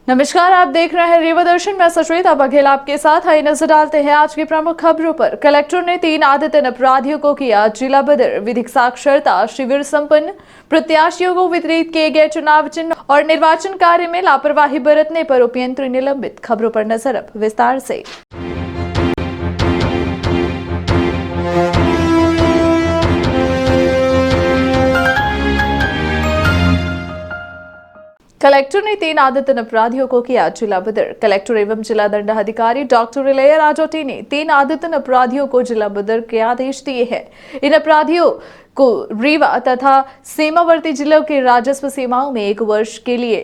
नमस्कार, आप देख रहे हैं रीवा दर्शन में सचेता बघेल आपके साथ। आइए नजर डालते हैं आज की प्रमुख खबरों पर। कलेक्टर ने 3 आदतन अपराधियों को किया जिला बदर। विधिक साक्षरता शिविर संपन्न। प्रत्याशियों को वितरित किए गए चुनाव चिन्ह और निर्वाचन कार्य में लापरवाही बरतने पर उपयंत्री निलंबित। खबरों पर नजर अब विस्तार से। कलेक्टर ने 3 आदतन अपराधियों को किया जिला बदर। कलेक्टर एवं जिला दंडाधिकारी डॉक्टर इलैया राजौटी ने 3 आदतन अपराधियों को जिला बदर के आदेश दिए हैं। इन अपराधियों को रीवा तथा सीमावर्ती जिलों की राजस्व सीमाओं में 1 वर्ष के लिए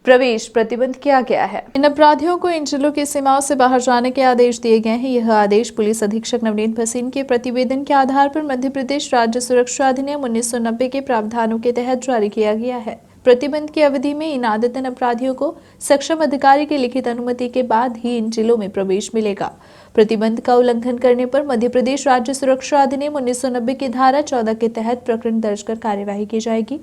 प्रवेश प्रतिबंध किया गया है। इन अपराधियों को इन जिलों की सीमाओं से बाहर जाने के आदेश दिए गए हैं। यह आदेश पुलिस अधीक्षक नवनीत भसीन के प्रतिवेदन के आधार पर मध्य प्रदेश राज्य सुरक्षा अधिनियम 1990 के प्रावधानों के तहत जारी किया गया है। प्रतिबंध की अवधि में इन आदतन अपराधियों को सक्षम अधिकारी की लिखित अनुमति के बाद ही इन जिलों में प्रवेश मिलेगा। प्रतिबंध का उल्लंघन करने पर मध्य प्रदेश राज्य सुरक्षा अधिनियम 1990 की धारा 14 के तहत प्रकरण दर्ज कर कार्यवाही की जाएगी।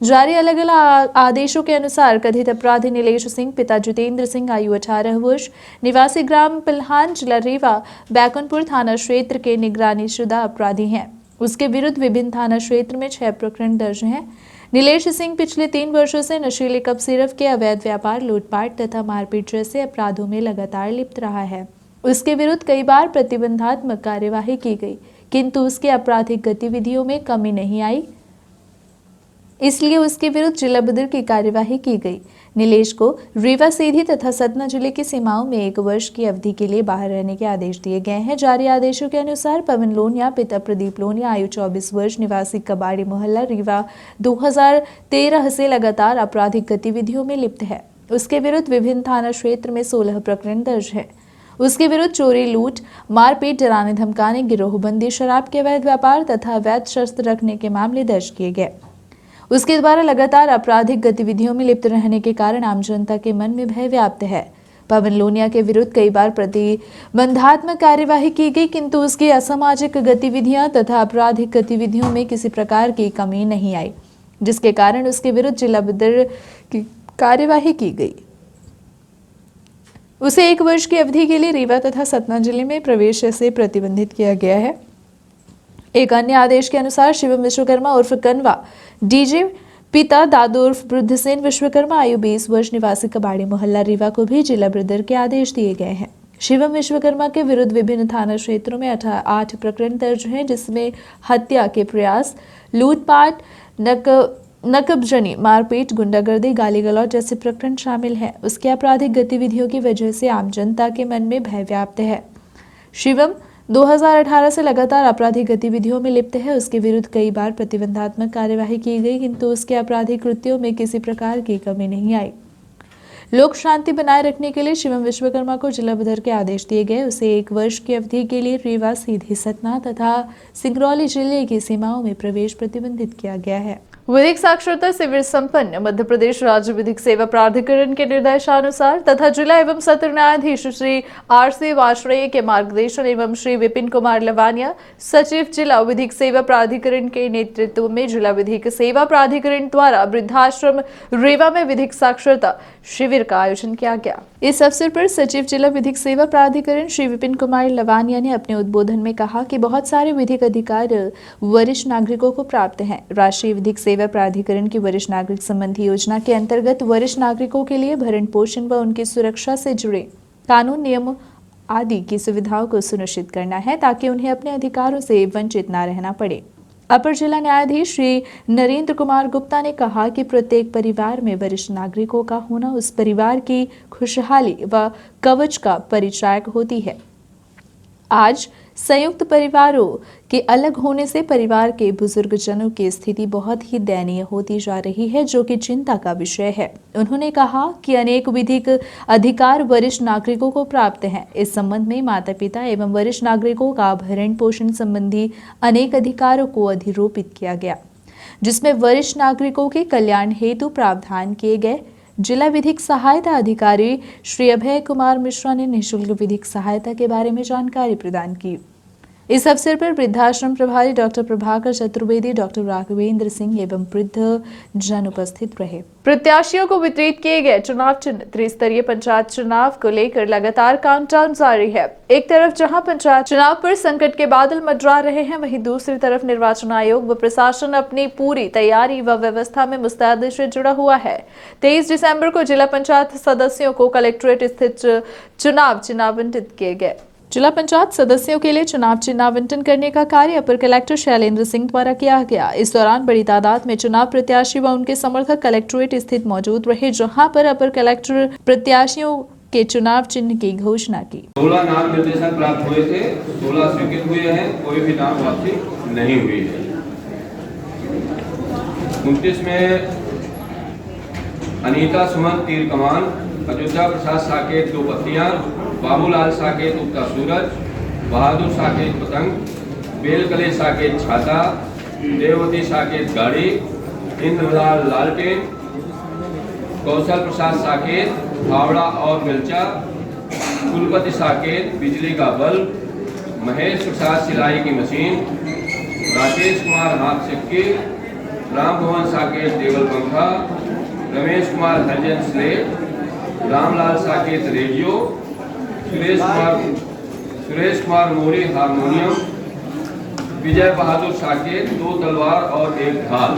जारी अलग अलग आदेशों के अनुसार कथित अपराधी नीलेश सिंह पिता जितेंद्र सिंह आयु 18 वर्ष निवासी ग्राम पिल्हान जिला रीवा बैकुंठपुर थाना क्षेत्र के निगरानी शुदा अपराधी हैं। उसके विरुद्ध विभिन्न थाना क्षेत्र में 6 प्रकरण दर्ज हैं। नीलेश सिंह पिछले 3 वर्षों से नशीले कप सिरफ के अवैध व्यापार, लूटपाट तथा मारपीट जैसे अपराधों में लगातार लिप्त रहा है। उसके विरुद्ध कई बार प्रतिबंधात्मक कार्यवाही की गई, किंतु उसके आपराधिक गतिविधियों में कमी नहीं आई, इसलिए उसके विरुद्ध जिला बदर की कार्यवाही की गई। नीलेश को रीवा सीधी तथा सतना जिले की सीमाओं में 1 वर्ष की अवधि के लिए बाहर रहने के आदेश दिए गए हैं। जारी आदेशों के अनुसार पवन लोनिया पिता प्रदीप लोनिया आयु 24 वर्ष निवासी कबाड़ी मोहल्ला रीवा 2013 से लगातार आपराधिक गतिविधियों में लिप्त है। उसके विरुद्ध विभिन्न थाना क्षेत्र में 16 प्रकरण दर्ज है। उसके विरुद्ध चोरी, लूट, मारपीट, डराने धमकाने, गिरोहबंदी, शराब के अवैध व्यापार तथा अवैध शस्त्र रखने के मामले दर्ज किए गए। उसके द्वारा लगातार आपराधिक गतिविधियों में लिप्त रहने के कारण आम जनता के मन में भय व्याप्त है। पवन लोनिया के विरुद्ध कई बार प्रतिबंधात्मक कार्यवाही की गई, किंतु उसकी असामाजिक गतिविधियां तथा आपराधिक गतिविधियों में किसी प्रकार की कमी नहीं आई, जिसके कारण उसके विरुद्ध जिला बदर की कार्यवाही की गई। उसे 1 वर्ष की अवधि के लिए रीवा तथा सतना जिले में प्रवेश से प्रतिबंधित किया गया है। एक अन्य आदेश के अनुसार शिवम विश्वकर्मा उर्फ कनवा डीजे पिता दादू उर्फ बुद्धसेन विश्वकर्मा आयु 20 वर्ष निवासी कबाड़ी मोहल्ला रीवा को भी जिला बदर के आदेश दिए गए हैं। शिवम विश्वकर्मा के विरुद्ध विभिन्न थाना क्षेत्रों में 8 प्रकरण दर्ज हैं, जिसमें हत्या के प्रयास, लूटपाट, नकबजनी, मारपीट, गुंडागर्दी, गाली गलौज जैसे प्रकरण शामिल हैं। उसकी आपराधिक गतिविधियों की वजह से आम जनता के मन में भय व्याप्त है। शिवम 2018 से लगातार आपराधिक गतिविधियों में लिप्त है। उसके विरुद्ध कई बार प्रतिबंधात्मक कार्यवाही की गई, किंतु उसके आपराधिक कृत्यों में किसी प्रकार की कमी नहीं आई। लोक शांति बनाए रखने के लिए शिवम विश्वकर्मा को जिला बदर के आदेश दिए गए। उसे 1 वर्ष की अवधि के लिए रीवा, सीधी, सतना तथा सिंगरौली जिले की सीमाओं में प्रवेश प्रतिबंधित किया गया है। विधिक साक्षरता शिविर संपन्न। मध्य प्रदेश राज्य विधिक सेवा प्राधिकरण के निर्देशानुसार तथा जिला एवं सत्र न्यायाधीश श्री RC वाजपेयी के मार्गदर्शन एवं श्री विपिन कुमार लवानिया सचिव जिला विधिक सेवा प्राधिकरण के नेतृत्व में जिला विधिक सेवा प्राधिकरण द्वारा वृद्धाश्रम रीवा में विधिक साक्षरता शिविर का आयोजन किया गया। इस अवसर पर सचिव जिला विधिक सेवा प्राधिकरण श्री विपिन कुमार लवानिया ने अपने उद्बोधन में कहा कि बहुत सारे विधिक अधिकार वरिष्ठ नागरिकों को प्राप्त हैं। राष्ट्रीय विधिक सेवा प्राधिकरण की वरिष्ठ नागरिक संबंधी योजना के अंतर्गत वरिष्ठ नागरिकों के लिए भरण पोषण व उनकी सुरक्षा से जुड़े कानून, नियम आदि की सुविधाओं को सुनिश्चित करना है, ताकि उन्हें अपने अधिकारों से वंचित न रहना पड़े। अपर जिला न्यायाधीश श्री नरेंद्र कुमार गुप्ता ने कहा कि प्रत्येक परिवार में वरिष्ठ नागरिकों का होना उस परिवार की खुशहाली व कवच का परिचायक होती है। आज संयुक्त परिवारों के अलग होने से परिवार के बुजुर्गजनों की स्थिति बहुत ही दयनीय होती जा रही है, जो कि चिंता का विषय है। उन्होंने कहा कि अनेक विधिक अधिकार वरिष्ठ नागरिकों को प्राप्त हैं। इस संबंध में माता पिता एवं वरिष्ठ नागरिकों का भरण पोषण संबंधी अनेक अधिकारों को अधिरोपित किया गया, जिसमें वरिष्ठ नागरिकों के कल्याण हेतु प्रावधान किए गए। जिला विधिक सहायता अधिकारी श्री अभय कुमार मिश्रा ने निःशुल्क विधिक सहायता के बारे में जानकारी प्रदान की। इस अवसर पर वृद्धाश्रम प्रभारी डॉक्टर प्रभाकर चतुर्वेदी, डॉक्टर राघवेंद्र सिंह एवं वृद्ध जन उपस्थित रहे। प्रत्याशियों को वितरित किए गए चुनाव चिन्ह। त्रिस्तरीय पंचायत चुनाव को लेकर लगातार काउंटडाउन जारी है। एक तरफ जहां पंचायत चुनाव पर संकट के बादल मंडरा रहे हैं, वहीं दूसरी तरफ निर्वाचन आयोग व प्रशासन अपनी पूरी तैयारी व व्यवस्था में मुस्तैदी से जुड़ा हुआ है। 23 दिसंबर को जिला पंचायत सदस्यों को कलेक्ट्रेट स्थित चुनाव चिन्ह आवंटित किए गए। जिला पंचायत सदस्यों के लिए चुनाव चिन्ह आवंटन करने का कार्य अपर कलेक्टर शैलेंद्र सिंह द्वारा किया गया। इस दौरान बड़ी तादाद में चुनाव प्रत्याशी व उनके समर्थक कलेक्ट्रेट स्थित मौजूद रहे, जहां पर अपर कलेक्टर प्रत्याशियों के चुनाव चिन्ह की घोषणा की। 16 नाम निर्देशन प्राप्त हुए थे, 16 स्वीकृत हुए हैं, कोई भी नाम वापसी नहीं हुई है। 29 में अनीता सुमन तीर कमान, अयोध्या प्रसाद साकेत 2 पत्तियां, बाबूलाल साकेत उगता सूरज, बहादुर साकेत पतंग, बेलकले साकेत छाता, देववती साकेत गाड़ी, इंद्रलाल लालटेन, कौशल प्रसाद साकेत फावड़ा और गलचा, कुलपति साकेत बिजली का बल्ब, महेश प्रसाद सिलाई की मशीन, राकेश कुमार हाथ सिक्की, राम भवन साकेत टेबल पंखा, रमेश कुमार हरिजन स्लेट, रामलाल साकेत रेडियो, सुरेश कुमार मोरी हारमोनियम, विजय बहादुर साकेत 2 तलवार और 1 ढाल।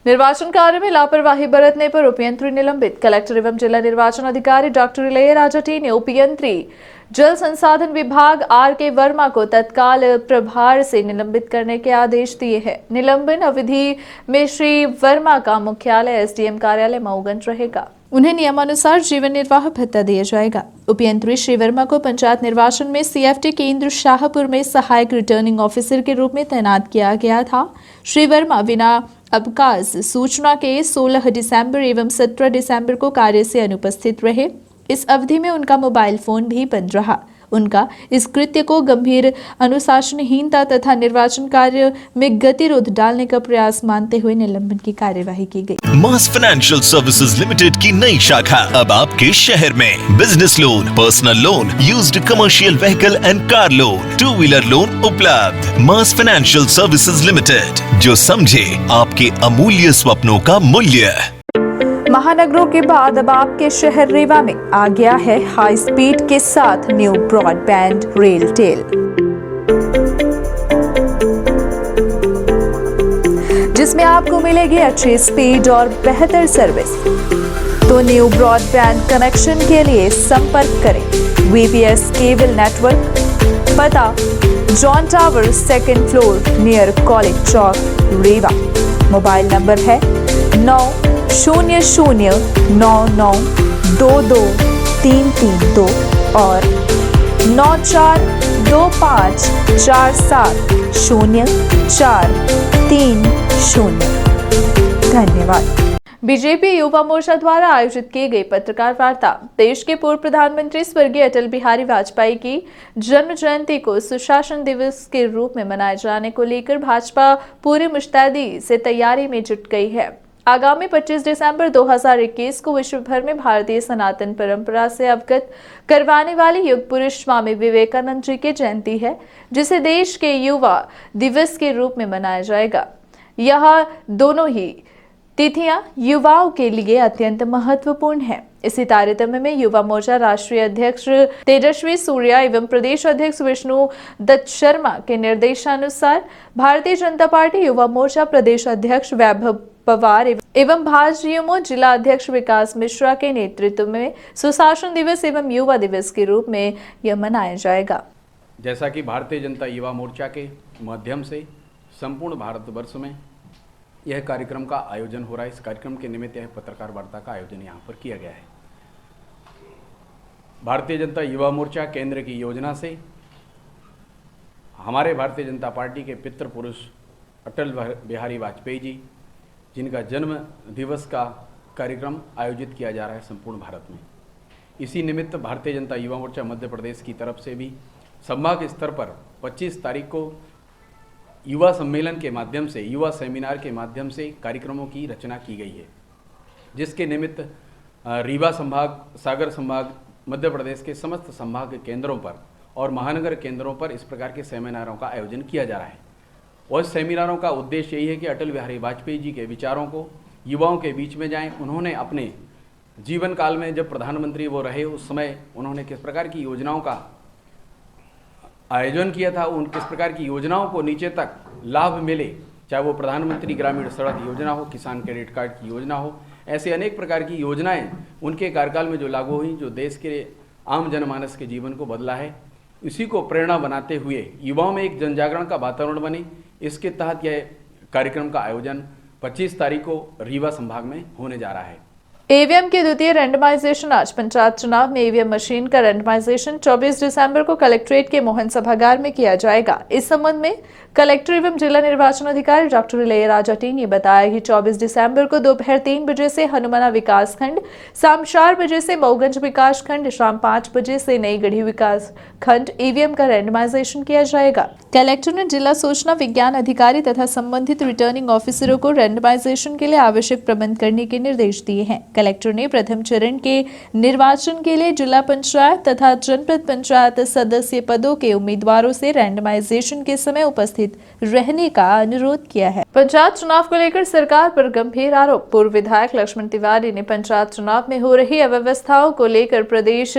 निर्वाचन कार्य में लापरवाही बरतने पर उपयंत्री निलंबित। कलेक्टर एवं जिला निर्वाचन अधिकारी डॉक्टर इलैयाराजा टी ने उपयंत्री जल संसाधन विभाग R.K. वर्मा को तत्काल प्रभार से निलंबित करने के आदेश दिए हैं। निलंबन अवधि में श्री वर्मा का मुख्यालय SDM कार्यालय मऊगंज रहेगा। उन्हें नियमानुसार जीवन निर्वाह भत्ता दिया जाएगा। उपयंत्री श्री वर्मा को पंचायत निर्वाचन में CFT केंद्र शाहपुर में सहायक रिटर्निंग ऑफिसर के रूप में तैनात किया गया था। श्री वर्मा बिना अवकाश सूचना के 16 दिसंबर एवं 17 दिसंबर को कार्य से अनुपस्थित रहे। इस अवधि में उनका मोबाइल फोन भी बंद रहा। उनका इस कृत्य को गंभीर अनुशासनहीनता तथा निर्वाचन कार्य में गतिरोध डालने का प्रयास मानते हुए निलंबन की कार्यवाही की गई। मास फाइनेंशियल सर्विसेज लिमिटेड की नई शाखा अब आपके शहर में। Business loan, personal loan, used commercial vehicle and car loan, 2 wheeler loan उपलब्ध। मास फाइनेंशियल सर्विसेज लिमिटेड, जो समझे आपके अमूल्य स्वप्नों का मूल्य। महानगरों के बाद अब आपके शहर रीवा में आ गया है हाई स्पीड के साथ न्यू ब्रॉडबैंड रेलटेल, जिसमें आपको मिलेगी अच्छी स्पीड और बेहतर सर्विस। तो न्यू ब्रॉडबैंड कनेक्शन के लिए संपर्क करें VPS केबल नेटवर्क, पता John tower 2nd floor near college चौक रीवा। मोबाइल नंबर है 900099222332 और 9425470430। धन्यवाद। बीजेपी युवा मोर्चा द्वारा आयोजित की गई पत्रकार वार्ता। देश के पूर्व प्रधानमंत्री स्वर्गीय अटल बिहारी वाजपेयी की जन्म जयंती को सुशासन दिवस के रूप में मनाए जाने को लेकर भाजपा पूरी मुस्तैदी से तैयारी में जुट गई है। आगामी 25 दिसंबर 2021 को विश्व भर में भारतीय सनातन परंपरा से अवगत करवाने वाली युग पुरुष स्वामी विवेकानंद जी की जयंती है, जिसे देश के युवा दिवस के रूप में मनाया जाएगा। यह दोनों ही तिथियां युवाओं के लिए अत्यंत महत्वपूर्ण है। इसी तारतम्य में युवा मोर्चा राष्ट्रीय अध्यक्ष तेजस्वी सूर्या एवं प्रदेश अध्यक्ष विष्णु दत्त शर्मा के निर्देशानुसार भारतीय जनता पार्टी युवा मोर्चा प्रदेश अध्यक्ष वैभव पवार एवं भाजयुमो जिला अध्यक्ष विकास मिश्रा के नेतृत्व में सुशासन दिवस एवं युवा दिवस के रूप में यह मनाया जाएगा। जैसा कि भारतीय जनता युवा मोर्चा के माध्यम से संपूर्ण भारतवर्ष में यह कार्यक्रम का आयोजन हो रहा है, इस कार्यक्रम के निमित्त यह पत्रकार वार्ता का आयोजन यहाँ पर किया गया है। भारतीय जनता युवा मोर्चा केंद्र की योजना से हमारे भारतीय जनता पार्टी के पितृ पुरुष अटल बिहारी वाजपेयी जी, जिनका जन्म दिवस का कार्यक्रम आयोजित किया जा रहा है संपूर्ण भारत में। इसी निमित्त भारतीय जनता युवा मोर्चा मध्य प्रदेश की तरफ से भी संभाग स्तर पर 25 तारीख को युवा सम्मेलन के माध्यम से, युवा सेमिनार के माध्यम से कार्यक्रमों की रचना की गई है, जिसके निमित्त रीवा संभाग, सागर संभाग, मध्य प्रदेश के समस्त संभाग केंद्रों पर और महानगर केंद्रों पर इस प्रकार के सेमिनारों का आयोजन किया जा रहा है। और इस सेमिनारों का उद्देश्य यही है कि अटल बिहारी वाजपेयी जी के विचारों को युवाओं के बीच में जाएं। उन्होंने अपने जीवन काल में जब प्रधानमंत्री वो रहे उस समय उन्होंने किस प्रकार की योजनाओं का आयोजन किया था, उन किस प्रकार की योजनाओं को नीचे तक लाभ मिले, चाहे वो प्रधानमंत्री ग्रामीण सड़क योजना हो, किसान क्रेडिट कार्ड की योजना हो, ऐसे अनेक प्रकार की योजनाएं उनके कार्यकाल में जो लागू हुई, जो देश के आम जनमानस के जीवन को बदला है, इसी को प्रेरणा बनाते हुए युवाओं में एक जनजागरण का वातावरण बने, इसके तहत यह कार्यक्रम का आयोजन 25 तारीख को रीवा संभाग में होने जा रहा है। ईवीएम के द्वितीय रैंडमाइजेशन आज पंचायत चुनाव में ईवीएम मशीन का रैंडमाइजेशन 24 दिसंबर को कलेक्ट्रेट के मोहन सभागार में किया जाएगा। इस संबंध में कलेक्टर एवं जिला निर्वाचन अधिकारी डॉक्टर इलैयाराजा टी ने बताया कि 24 दिसंबर को दोपहर 3 बजे से हनुमाना विकास खंड, शाम 4 बजे से मऊगंज विकास खंड, शाम 5 बजे से नई गढ़ी विकास खंड ईवीएम का रैंडमाइजेशन किया जाएगा। कलेक्टर ने जिला सूचना विज्ञान अधिकारी तथा संबंधित रिटर्निंग ऑफिसरों को रैंडमाइजेशन के लिए आवश्यक प्रबंध करने के निर्देश दिए हैं। कलेक्टर ने प्रथम चरण के निर्वाचन के लिए जिला पंचायत तथा जनपद पंचायत सदस्य पदों के उम्मीदवारों से रैंडमाइजेशन के समय उपस्थित रहने का अनुरोध किया है। पंचायत चुनाव को लेकर सरकार पर गंभीर आरोप। पूर्व विधायक लक्ष्मण तिवारी ने पंचायत चुनाव में हो रही अव्यवस्थाओं को लेकर प्रदेश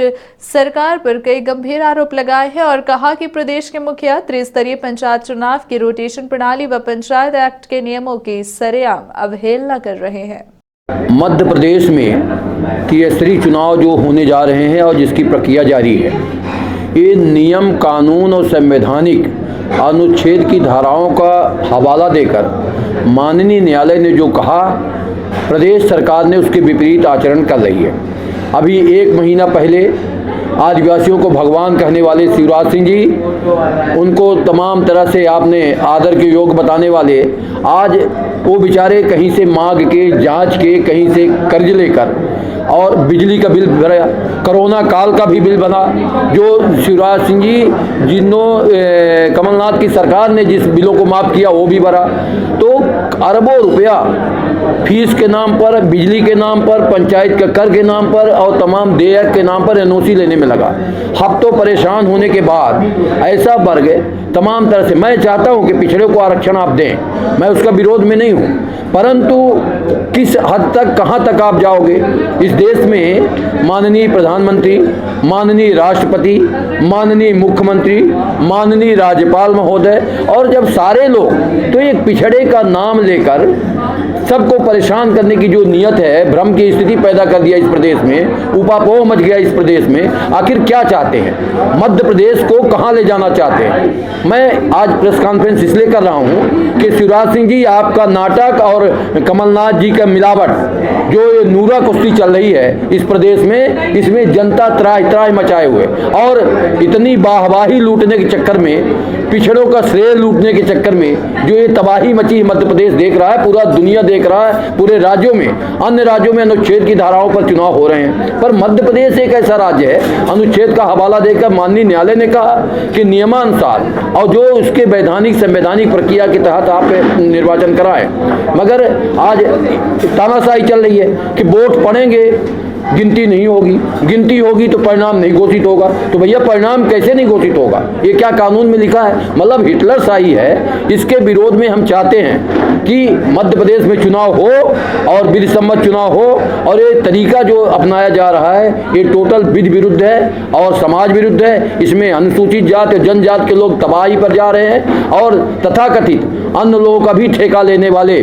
सरकार पर कई गंभीर आरोप लगाए हैं और कहा कि प्रदेश के मुखिया त्रिस्तरीय पंचायत चुनाव की रोटेशन प्रणाली व पंचायत एक्ट के नियमों की सरेआम अवहेलना कर रहे हैं। मध्य प्रदेश में त्रिस्तरीय चुनाव जो होने जा रहे हैं और जिसकी प्रक्रिया जारी है, ये नियम, कानून और संवैधानिक अनुच्छेद की धाराओं का हवाला देकर माननीय न्यायालय ने जो कहा, प्रदेश सरकार ने उसके विपरीत आचरण कर रही है। अभी 1 महीना पहले आदिवासियों को भगवान कहने वाले शिवराज सिंह जी, उनको तमाम तरह से आपने आदर के योग्य बताने वाले, आज वो बेचारे कहीं से मांग के, जांच के, कहीं से कर्ज लेकर और बिजली का बिल भरा, कोरोना काल का भी बिल बना, जो शिवराज सिंह जी कमलनाथ की सरकार ने जिस बिलों को माफ़ किया वो भी भरा। तो अरबों रुपया फीस के नाम पर, बिजली के नाम पर, पंचायत के कर के नाम पर और तमाम देयक के नाम पर एनओसी लेने में लगा। हफ्तों परेशान होने के बाद ऐसा वर्ग तमाम तरह से, मैं चाहता हूं कि पिछड़े को आरक्षण आप दें, मैं उसका विरोध में नहीं हूं, परंतु किस हद तक, कहां तक आप जाओगे? इस देश में माननीय प्रधानमंत्री, माननीय राष्ट्रपति, माननीय मुख्यमंत्री, माननीय राज्यपाल महोदय और जब सारे लोग, तो एक पिछड़े का नाम लेकर सबको परेशान करने की जो नियत है, भ्रम की स्थिति पैदा कर दिया इस प्रदेश में, उपापोह मच गया इस प्रदेश में। आखिर क्या चाहते हैं? मध्य प्रदेश को कहां ले जाना चाहते हैं? मैं आज प्रेस कॉन्फ्रेंस इसलिए कर रहा हूं कि शिवराज सिंह जी, आपका नाटक और कमलनाथ जी का मिलावट, जो ये नूरा कुश्ती चल रही है इस प्रदेश में, इसमें जनता त्राह मचाए हुए और इतनी वाहवाही लूटने के चक्कर में, पिछड़ों का श्रेय लूटने के चक्कर में जो ये तबाही मची मध्य प्रदेश देख रहा है, पूरा दुनिया देख रहा है, पूरे राज्यों में, अन्य राज्यों में अनुच्छेद की धाराओं पर चुनाव हो रहे हैं, पर मध्य प्रदेश एक ऐसा राज्य है, अनुच्छेद का हवाला देकर माननीय न्यायालय ने कहा कि नियमानुसार और जो उसके वैधानिक संवैधानिक प्रक्रिया के तहत आप निर्वाचन कराएं, मगर आज तानाशाही चल रही है कि वोट पड़ेंगे, गिनती नहीं होगी, गिनती होगी तो परिणाम नहीं घोषित होगा। तो भैया परिणाम कैसे नहीं घोषित होगा? ये क्या कानून में लिखा है? मतलब हिटलर शाही है। इसके विरोध में हम चाहते हैं कि मध्य प्रदेश में चुनाव हो और विधि सम्मत चुनाव हो, और ये तरीका जो अपनाया जा रहा है ये टोटल विधि विरुद्ध है और समाज विरुद्ध है। इसमें अनुसूचित जाति और जनजाति के लोग तबाही पर जा रहे हैं और तथाकथित अन्य लोगों का भी ठेका लेने वाले,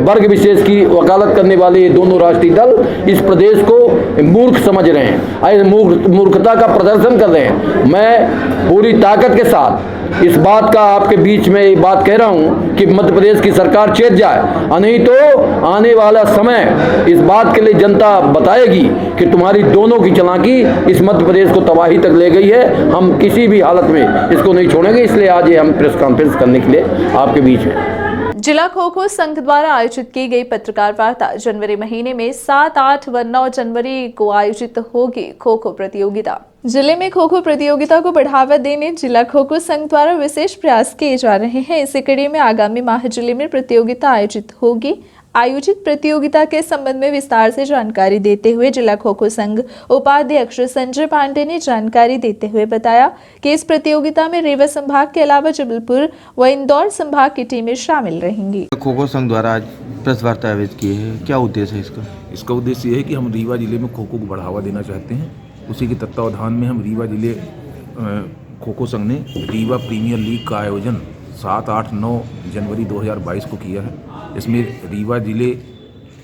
वर्ग विशेष की वकालत करने वाले ये दोनों राष्ट्रीय दल इस प्रदेश को मूर्ख समझ रहे हैं, मूर्खता का प्रदर्शन कर रहे हैं। मैं पूरी ताकत के साथ इस बात का आपके बीच में ये बात कह रहा हूं कि मध्य प्रदेश की सरकार चेत जाए, नहीं तो आने वाला समय इस बात के लिए जनता बताएगी कि तुम्हारी दोनों की चालाकी इस मध्य प्रदेश को तबाही तक ले गई है। हम किसी भी हालत में इसको नहीं छोड़ेंगे, इसलिए आज ये हम प्रेस कॉन्फ्रेंस करने के लिए आपके बीच में। जिला खो खो संघ द्वारा आयोजित की गई पत्रकार वार्ता। जनवरी महीने में 7, 8 व 9 जनवरी को आयोजित होगी खो खो प्रतियोगिता। जिले में खो खो प्रतियोगिता को बढ़ावा देने जिला खो खो संघ द्वारा विशेष प्रयास किए जा रहे हैं। इसी कड़ी में आगामी माह जिले में प्रतियोगिता आयोजित होगी। आयोजित प्रतियोगिता के संबंध में विस्तार से जानकारी देते हुए जिला खो खो संघ उपाध्यक्ष संजय पांडे ने जानकारी देते हुए बताया कि इस प्रतियोगिता में रीवा संभाग के अलावा जबलपुर व इंदौर संभाग की टीमें शामिल रहेंगी। खो खो संघ द्वारा आज प्रेस वार्ता आयोजित की है, क्या उद्देश्य है इसका? इसका उद्देश्य ये है कि हम रीवा जिले में खो खो को बढ़ावा देना चाहते हैं। उसी के तत्वावधान में हम रीवा जिले खो खो संघ ने रीवा प्रीमियर लीग का आयोजन 7, 8, 9 जनवरी 2022 को किया है। इसमें रीवा जिले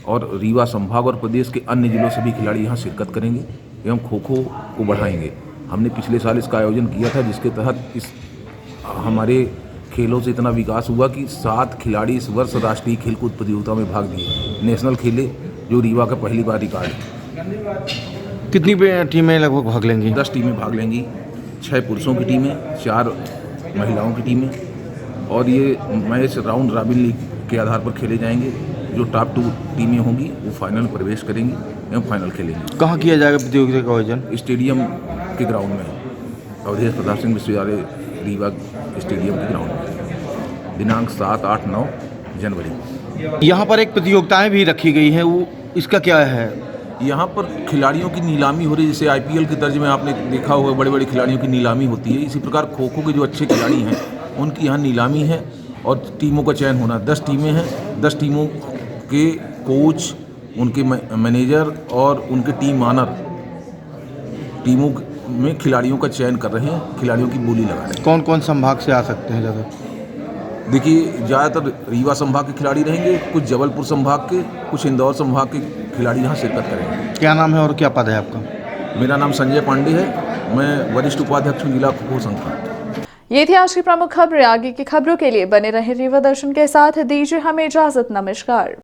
और रीवा संभाग और प्रदेश के अन्य जिलों से भी खिलाड़ी यहाँ शिरकत करेंगे एवं खो खो को बढ़ाएंगे। हमने पिछले साल इसका आयोजन किया था, जिसके तहत इस हमारे खेलों से इतना विकास हुआ कि 7 खिलाड़ी इस वर्ष राष्ट्रीय खेलकूद प्रतियोगिता में भाग लिए, नेशनल खेले, जो रीवा का पहली बार रिकॉर्ड है। कितनी टीमें लगभग भाग लेंगी? 10 टीमें भाग लेंगी, 6 पुरुषों की टीमें, 4 महिलाओं की टीमें, और ये मैच राउंड रॉबिन लीग के आधार पर खेले जाएंगे। जो टॉप 2 टीमें होंगी वो फाइनल प्रवेश करेंगी एवं फाइनल खेलेंगी। कहाँ किया जाएगा प्रतियोगिता का आयोजन? स्टेडियम के ग्राउंड में, अवधेश प्रताप सिंह विश्वविद्यालय रीवा स्टेडियम के ग्राउंड में, दिनांक 7, 8, 9 जनवरी। यहाँ पर एक प्रतियोगिताएं भी रखी गई हैं, वो इसका क्या है? यहाँ पर खिलाड़ियों की नीलामी हो रही है, जैसे IPL के दर्ज में आपने देखा होगा बड़े बड़े खिलाड़ियों की नीलामी होती है। इसी प्रकार खो खो के जो अच्छे खिलाड़ी हैं उनकी यहाँ नीलामी है और टीमों का चयन होना। 10 टीमें हैं, 10 टीमों के कोच, उनके मैनेजर और उनके टीम मानर टीमों में खिलाड़ियों का चयन कर रहे हैं, खिलाड़ियों की बोली लगा रहे हैं। कौन कौन संभाग से आ सकते हैं ज़्यादा? देखिए, ज़्यादातर रीवा संभाग के खिलाड़ी रहेंगे, कुछ जबलपुर संभाग के, कुछ इंदौर संभाग के खिलाड़ी यहाँ शिरकत करेंगे। क्या नाम है और क्या पद है आपका? मेरा नाम संजय पांडे है, मैं वरिष्ठ उपाध्यक्ष हूँ जिला खो खो संघ का। ये थी आज की प्रमुख खबरें। आगे की खबरों के लिए बने रहे रीवा दर्शन के साथ। दीजिए हमें इजाजत। नमस्कार।